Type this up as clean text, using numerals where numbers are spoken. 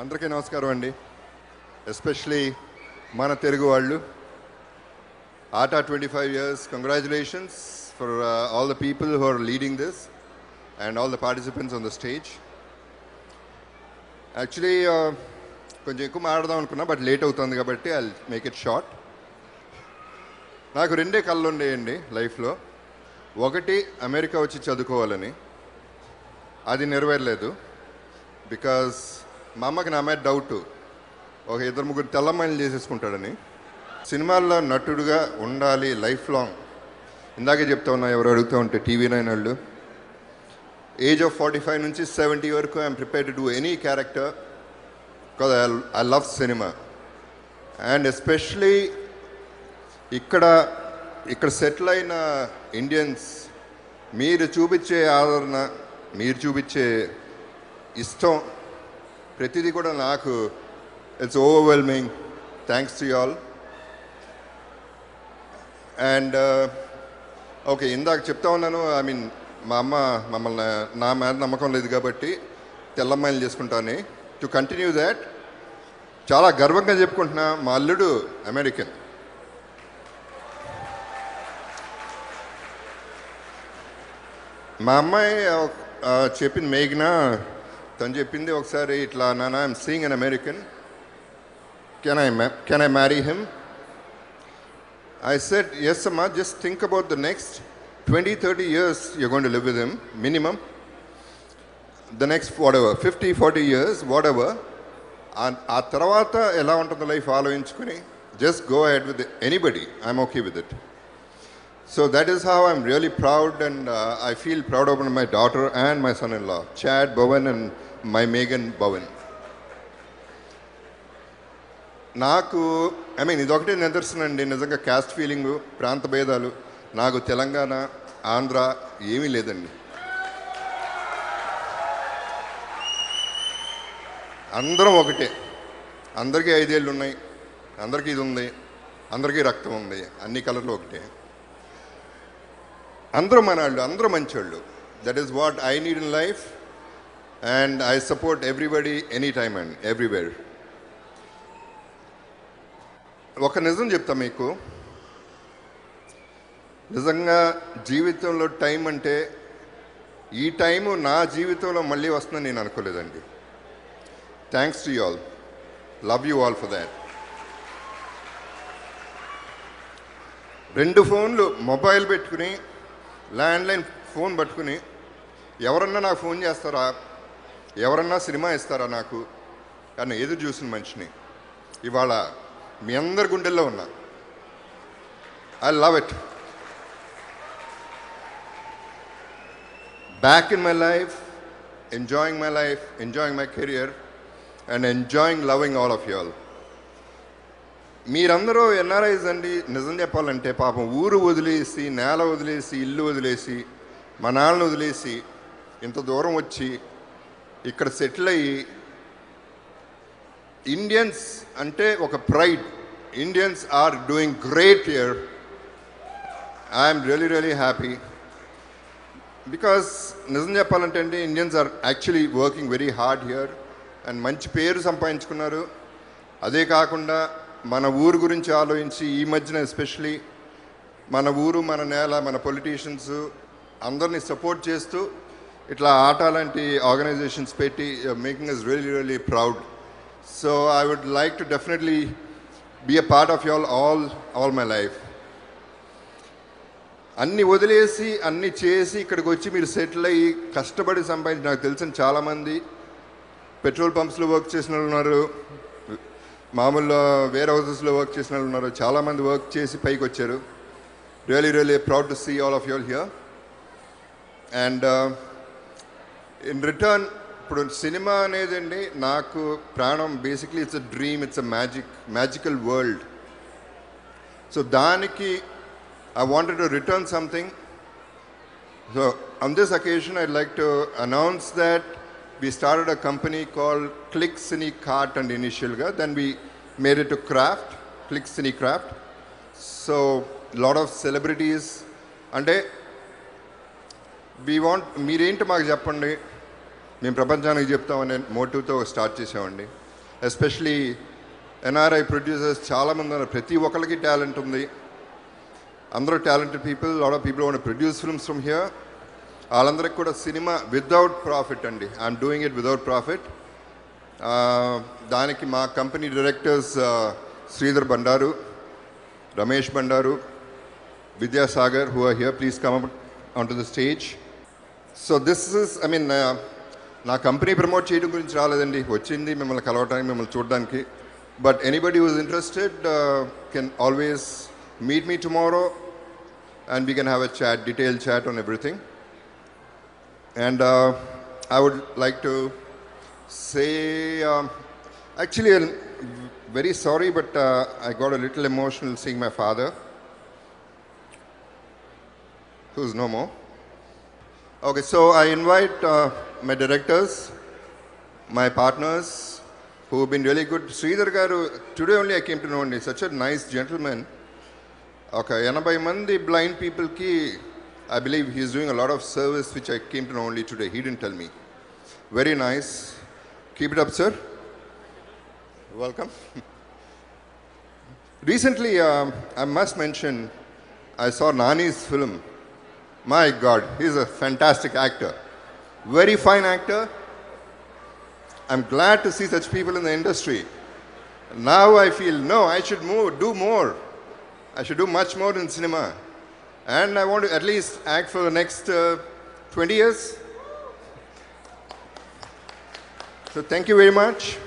అందరికీ నమస్కారం అండి. ఎస్పెషలీ మన తెలుగు వాళ్ళు. ఆటా 25 years. Congratulations for all the people who are leading this and all the participants on the stage. Actually, కొంచెం ఎక్కువ మాట్లాడదాం అనుకున్నా, బట్ లేట్ అవుతుంది కాబట్టి ఐ మేక్ ఇట్ షార్ట్. నాకు రెండే కళ్ళు ఉండేయండి లైఫ్లో. ఒకటి, అమెరికా వచ్చి చదువుకోవాలని. అది నెరవేరలేదు. బికాజ్ మా అమ్మకి నా మీద డౌట్, ఒక 2-3 తెల్లమ్మాయిలు చేసేసుకుంటాడని. సినిమాల్లో నటుడుగా ఉండాలి లైఫ్ లాంగ్. ఇందాకే చెప్తా ఉన్నా, ఎవరు అడుగుతూ ఉంటే టీవీ 9 వాళ్ళు. ఏజ్ ఆఫ్ 45 నుంచి 70 వరకు I'm prepare to do any character because I love cinema. And especially ఇక్కడ సెటిల్ అయిన ఇండియన్స్, మీరు చూపించే ఆదరణ, మీరు చూపించే ఇష్టం, ప్రతిదీ కూడా నాకు it's overwhelming. Thanks to all. And okay, ఇందాక చెప్తా ఉన్నాను, ఐ మీన్ మా అమ్మ మమ్మల్ని నా మీద నమ్మకం లేదు కాబట్టి తెల్లమ్మాయిలు చేసుకుంటాను. టు కంటిన్యూ దాట్, చాలా గర్వంగా చెప్పుకుంటున్నా, మా అల్లుడు అమెరికన్. మా అమ్మాయి చెప్పింది, మేఘ్నా, తను చెప్పింది ఒకసారి ఇట్లా, నాన్న I'm seeing an American, can I marry him? I said, yes, Amma, just think about the next 20-30 years you're going to live with him, minimum. The next, whatever, 50-40 years, whatever. And ఆ తర్వాత ఎలా ఉంటుందో life ఆలోచించుకొని, just go ahead with anybody. I'm okay with it. So that is how I'm really proud, and I feel proud of my daughter and my son-in-law, Chad Bowen and my Megan Bowen. నాకు ఇదొకటే నిదర్శనం అండి, నిజంగా caste feeling, ప్రాంత భేదాలు నాకు తెలంగాణ, ఆంధ్ర ఏమీ లేదండి. అందరం ఒకటే. అందరికీ 5 ఏళ్ళు ఉన్నాయి, అందరికీ ఇది ఉంది, అందరికీ రక్తం ఉంది, అన్ని కలర్లు ఒకటే. అందరూ మనవాళ్ళు, అందరూ మంచోళ్ళు. That is what I need in life, and I support everybody any time and everywhere. ఒక నిజం చెప్తా మీకు, నిజంగా జీవితంలో టైం అంటే, ఈ టైము నా జీవితంలో మళ్ళీ వస్తుందని నేను అనుకోలేదండి. Thanks to you all. Love you all for that. 2 ఫోన్లు, మొబైల్ పెట్టుకుని, ల్యాండ్లైన్ ఫోన్ పట్టుకుని, ఎవరన్నా నాకు ఫోన్ చేస్తారా, ఎవరన్నా సినిమా ఇస్తారా నాకు అని ఎదురు చూసిన మనిషిని ఇవాళ మీ అందరి గుండెల్లో ఉన్నా. I love it. Back in my life, enjoying my life, enjoying my career, and enjoying loving all of you all. మీరందరూ ఎన్ఆర్ఐస్ అండి. నిజం చెప్పాలంటే పాపం ఊరు వదిలేసి, నేల వదిలేసి, ఇల్లు వదిలేసి, మా నాన్నను వదిలేసి ఇంత దూరం వచ్చి ఇక్కడ సెటిల్ అయ్యి, ఇండియన్స్ అంటే ఒక pride. Indians are doing great here. I'm really happy because నిజం చెప్పాలంటే అండి, Indians are actually working very hard here and మంచి పేరు సంపాదించుకున్నారు. అదే కాకుండా మన ఊరు గురించి ఆలోచించి, ఈ మధ్యన ఎస్పెషలీ మన ఊరు, మన నేల, మన పొలిటీషియన్స్ అందరినీ సపోర్ట్ చేస్తూ ఇట్లా ఆటా లాంటి ఆర్గనైజేషన్స్ పెట్టి making us really proud. So I would like to definitely be a part of you all my life. అన్నీ వదిలేసి, అన్నీ చేసి ఇక్కడికి వచ్చి మీరు సెటిల్ అయ్యి కష్టపడి సంపాదించి, నాకు తెలిసిన చాలామంది పెట్రోల్ పంప్స్లో వర్క్ చేసిన వాళ్ళు ఉన్నారు, మామూలు వేర్ హౌసెస్లో వర్క్ చేసిన వాళ్ళు ఉన్నారు, చాలామంది వర్క్ చేసి పైకి వచ్చారు. Really proud to see all of you all here. And in return, ఇప్పుడు సినిమా అనేది అండి నాకు ప్రాణం. Basically it's a dream, it's a magical world. So దానికి I wanted to return something. So on this occasion I'd like to announce that we started a company called Click Cine Cart, and initially then we made it to craft, Click Cine Craft. So a lot of celebrities, and we want, మీరేంటి మాకు చెప్పండి, మేము ప్రపంచానికి చెప్తామనే మోటివ్తో start చేసామండి. Especially NRI producers చాలామంది ఉన్నారు. ప్రతి ఒక్కరికి టాలెంట్ ఉంది. అందరూ talented people. Lot of people want produce films from here. వాళ్ళందరికీ కూడా సినిమా వితౌట్ ప్రాఫిట్ అండి. I'm doing it without profit. దానికి మా company directors Sridhar Bandaru, Ramesh Bandaru, Vidyasagar, who are here, please come up onto the stage. So this is, I mean, నా company promote చేయడం గురించి రాలేదండి, వచ్చింది మిమ్మల్ని కలవడానికి, మిమ్మల్ని చూడడానికి. But anybody who is interested can always meet me tomorrow and we can have a chat, detailed chat on everything. And I would like to say, actually, I'm very sorry, but I got a little emotional seeing my father, who's no more. Okay, so I invite my directors, my partners, who have been really good. Sridhar garu, today only I came to know him. Such a nice gentleman. Okay, 80 mandi blind people ki, I believe he is doing a lot of service, which I came to know only today. He didn't tell me. Very nice. Keep it up, sir. Welcome. Recently, I must mention, I saw Nani's film. My God, he's a fantastic actor. Very fine actor. I'm glad to see such people in the industry. Now I feel, no, I should do more. I should do much more in cinema. And I want to at least act for the next 20 years. So thank you very much.